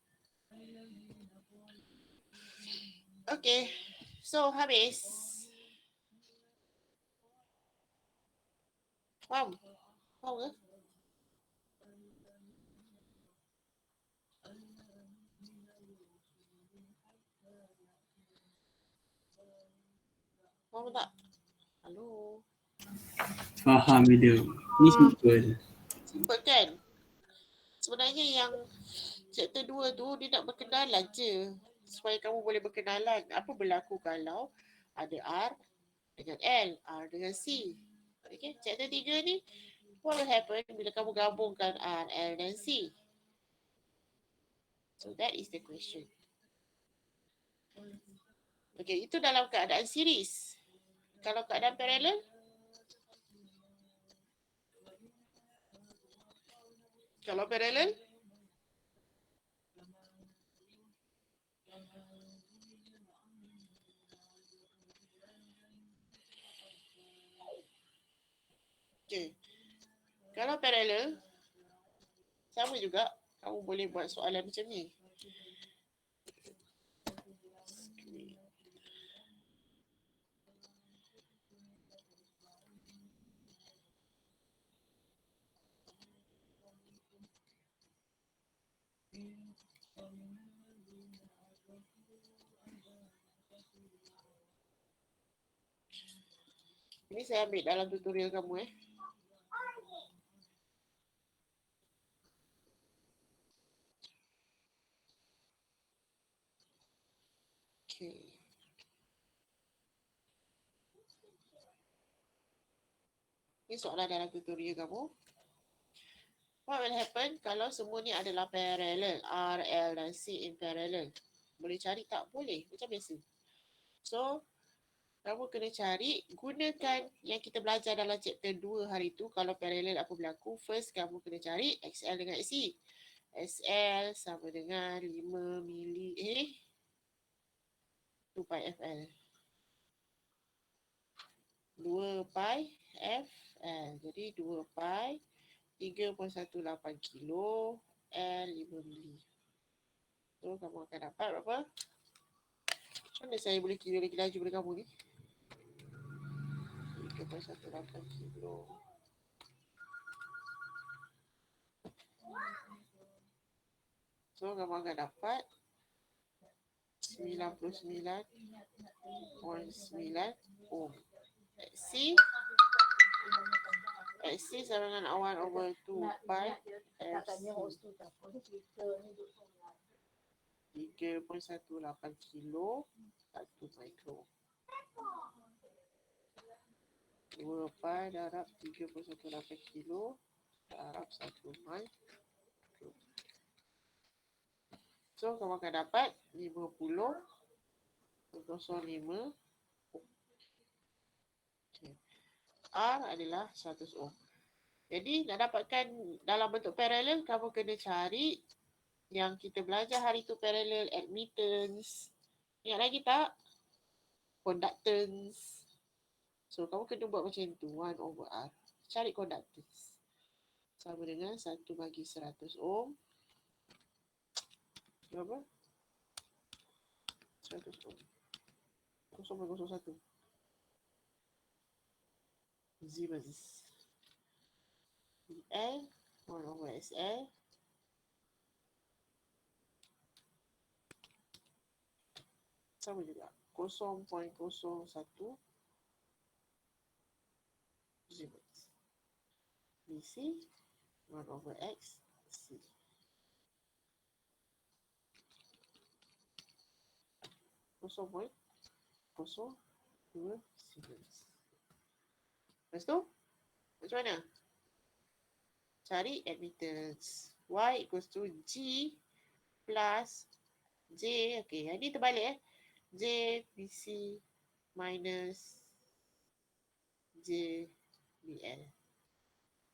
Okay, so habis. Faham? Faham ke? Faham tak? Halo? Faham dia. Ni simple. Simple kan? Sebenarnya yang chapter 2 tu dia nak berkenalan je. Supaya kamu boleh berkenalan. Apa berlaku kalau ada R dengan L, R dengan C. Okay, chapter 3 ni, what will happen bila kamu gabungkan R, L dan C? So that is the question. Okay, itu dalam keadaan series. Kalau keadaan parallel, kalau parallel, okay. Kalau parallel, sama juga, kamu boleh buat soalan macam ni. Ini saya ambil dalam tutorial kamu Okay. Ini soalan dalam tutorial kamu. What will happen kalau semua ni adalah parallel? R, L dan C in parallel. Boleh cari tak? Boleh. Macam biasa. So, kamu kena cari, gunakan yang kita belajar dalam chapter 2 hari tu. Kalau parallel apa berlaku, first kamu kena cari XL dengan XC. SL sama dengan 5 mili 2 pi FL. 2 pi FL. Jadi 2 pi 3.18 kilo L 5 mili. So kamu akan dapat berapa? Macam mana saya boleh kira lagi laju daripada kamu ni? 3.18 kilo. So kamu akan dapat 99.9 ohm. XC sama dengan 1/2 pi FC. 3.18 kilo 1 mikro. 2 pi darab 3.18 kilo darab 1 mikro. So kamu akan dapat 50.05. Okay. R adalah 100 ohm. Jadi nak dapatkan dalam bentuk parallel, kamu kena cari yang kita belajar hari tu, parallel admittance. Ingat lagi tak? Conductance. So kamu kena buat macam tu, 1/R. Cari conductance. Sama dengan 1/100 ohm. Berapa? 100 ohm. 0.01. Siemens. BL 1/SL sama juga 0.01 Siemens. BC 1/X C. Kosong 2 Siemens. Lepas tu, macam mana? Cari admittance. Y equals to G plus J. Okay, yang ni terbalik J BC minus J BL.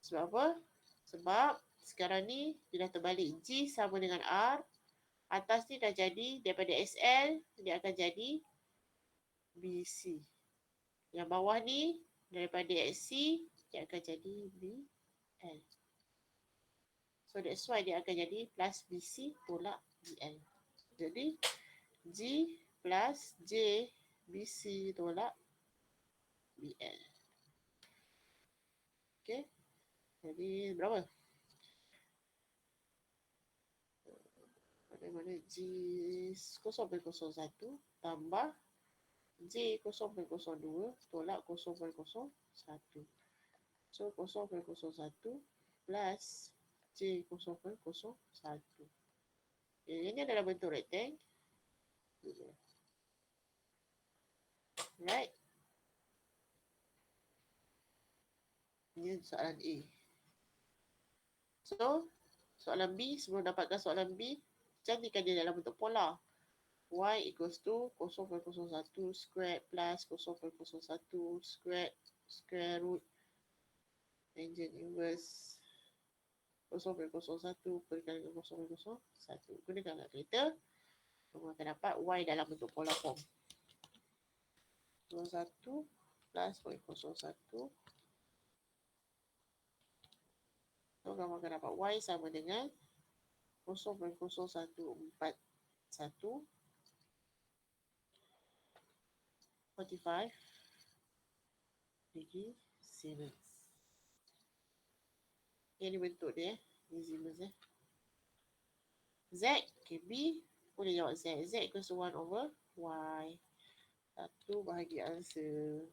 Sebab apa? Sebab sekarang ni dia dah terbalik. G sama dengan R. Atas ni dah jadi daripada SL, dia akan jadi BC. Yang bawah ni daripada XC, dia akan jadi BL. So that's why dia akan jadi plus BC tolak BL. Jadi G plus J BC tolak BL. Okay. Jadi berapa? Mana G 0.01 tambah J 0.02 tolak 0.01. So 0.01 plus J 0.01. Ini adalah bentuk rectangle. Right? Ini soalan A. So, soalan B, sebelum dapatkan soalan B, cantikkan dia dalam bentuk polar. Y equals to 0.01 squared plus 0.01 squared square root tangent inverse 0.01 berkali dengan 0.01. Gunakan kalkulator. Kamu akan dapat Y dalam bentuk polar form. 01 plus 0.01. So, kamu akan dapat Y sama dengan 0.0141 45 degree Siemens. Yang ni bentuk dia ni Siemens Z, okay, B boleh jawab Z. Z equals to 1 over Y. 1 bahagi answer.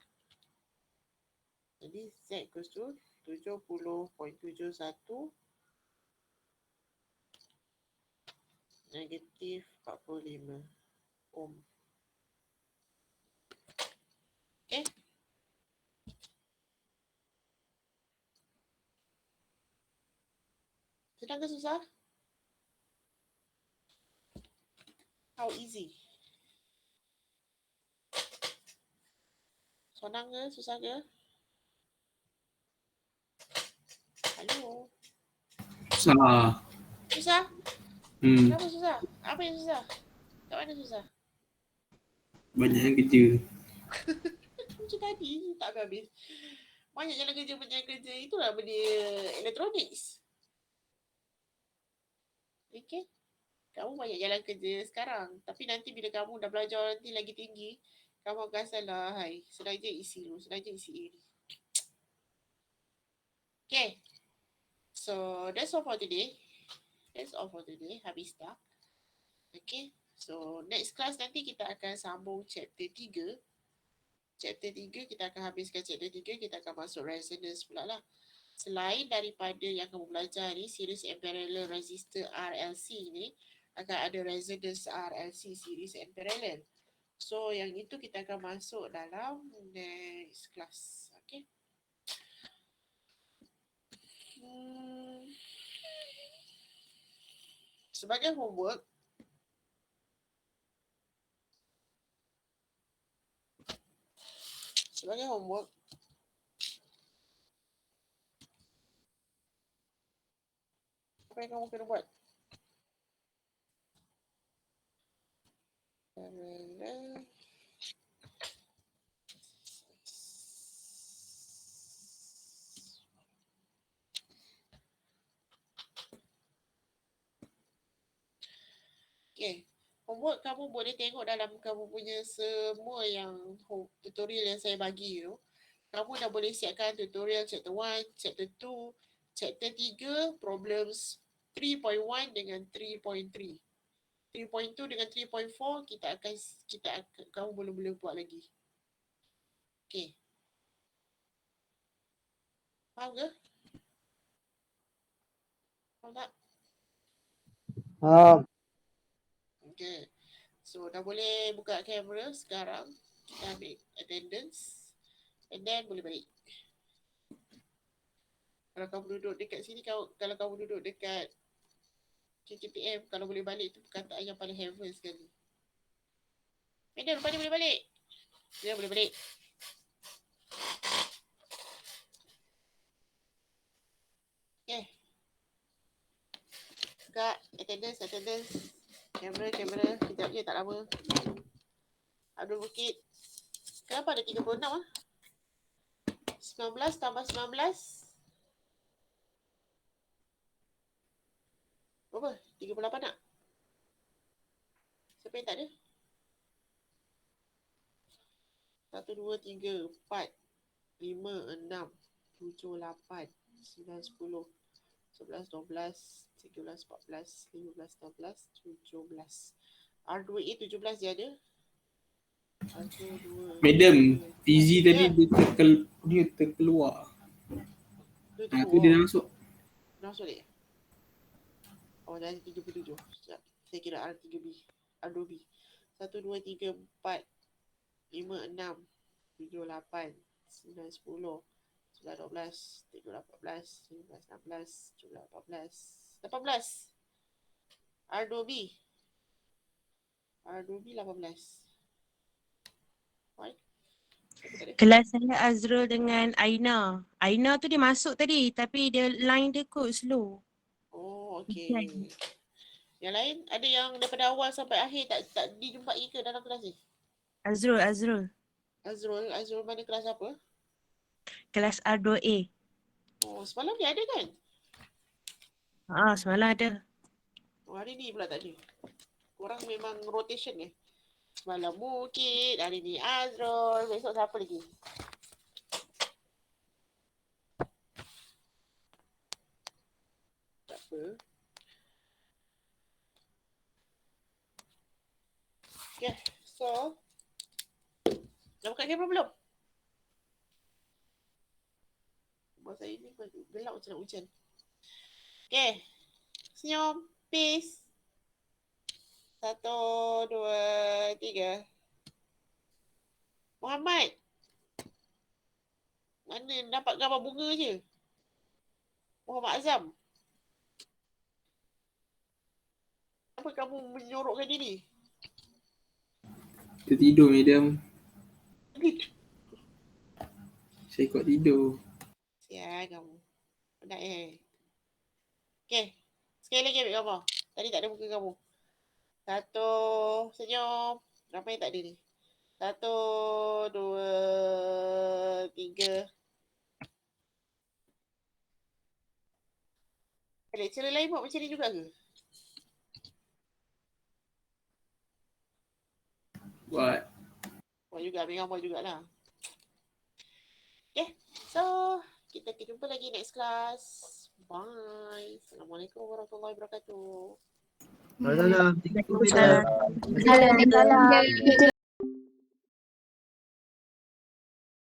Jadi Z equals to 70.71 negatif 45 ohm. Okay. Senang ke susah? How easy? Senang ke? Susah ke? Halo? Susah. Susah? Hmm, Kenapa susah? Apa yang susah? Kat mana susah? banyak yang kerja. Macam tadi tak habis. Banyak jalan kerja, banyak kerja. Itulah benda elektronik. Okay. Kamu banyak jalan kerja sekarang. Tapi nanti bila kamu dah belajar nanti lagi tinggi, kamu akan salah. Hai, senang je isi dulu. Senang je isi A ni. Okay. So, that's all for today. Habis dah. Okay. So, next class nanti kita akan sambung chapter 3. Chapter 3 kita akan habiskan chapter 3. Kita akan masuk resonance pula lah. Selain daripada yang kamu belajar ni, series and parallel resistor RLC ni, akan ada resonance RLC series and parallel. So, yang itu kita akan masuk dalam next class. Okay. Sebagai homework, apa yang kamu kena buat? Parallel. Okay. Homework kamu boleh tengok dalam kamu punya semua yang tutorial yang saya bagi tu. kamu dah boleh siapkan tutorial chapter 1, chapter 2, chapter 3, problems 3.1 dengan 3.3. 3.2 dengan 3.4 kamu boleh buat lagi. Okay. Faham ke? Faham tak? Faham. Okay. So dah boleh buka kamera sekarang. Kita ambil attendance. And then boleh balik. Kalau kamu duduk dekat sini, kalau kamu duduk dekat KKPM, kalau boleh balik tu perkataan yang paling heaven sekali. Madam, lepas ni boleh balik. Dia boleh balik. Okay. Buka attendance. Kamera. Kejap je, tak lama. Abdul Bukit. Kenapa ada 36 ah? 19 tambah 19. Berapa? 38 nak? Siapa yang tak ada? 1, 2, 3, 4, 5, 6, 7, 8, 9, 10, 11, 12, 13, 14, 15, 16, 17. R2A 17 dia ada. R2, 2. Madam, PZ tadi dia terkeluar. Tu dia dah masuk. Dah masuk dia? Oh, dah 37. Sekejap. Saya kira R3B. R2B. 1, 2, 3, 4, 5, 6, 7, 8, 9, 10, 11, 12, 13, 14, 15, 16, 17, 18, 18. R2B. R2B 18. Why? Kelas saya Azrul dengan Aina. Aina tu dia masuk tadi tapi dia line dia kot slow. Oh, okay. Yang lain ada yang daripada awal sampai akhir tak dijumpai ke dalam kelas ni? Azrul. Azrul mana kelas apa? Kelas R2A. Oh, semalam dia ada kan? Semalam ada. Oh, hari ni pula tak ada. Korang memang rotation eh? Semalam Mukid, hari ni Azrul, besok siapa lagi? Tak apa. Okay, so dah buka kamera belum? Rumah saya ni gelap macam nak hujan. Okay, senyum, peace. 1, 2, 3. Muhammad, mana dapat gambar bunga je? Muhammad Azam, apa kamu menyorokkan diri? Tertidur, madam. Saya kuat tidur. Sial kamu. Penat Okay, sekali lagi ambil gambar. Tadi tak ada muka kamu. 1, senyum. Berapa yang tak ada ni? 1, 2, 3. Lecturer lain buat macam ni juga ke? Buat. Buat juga, ambil gambar jugalah. Okay, so kita jumpa lagi next class. Bye. Assalamualaikum warahmatullahi wabarakatuh. Salam. Salam.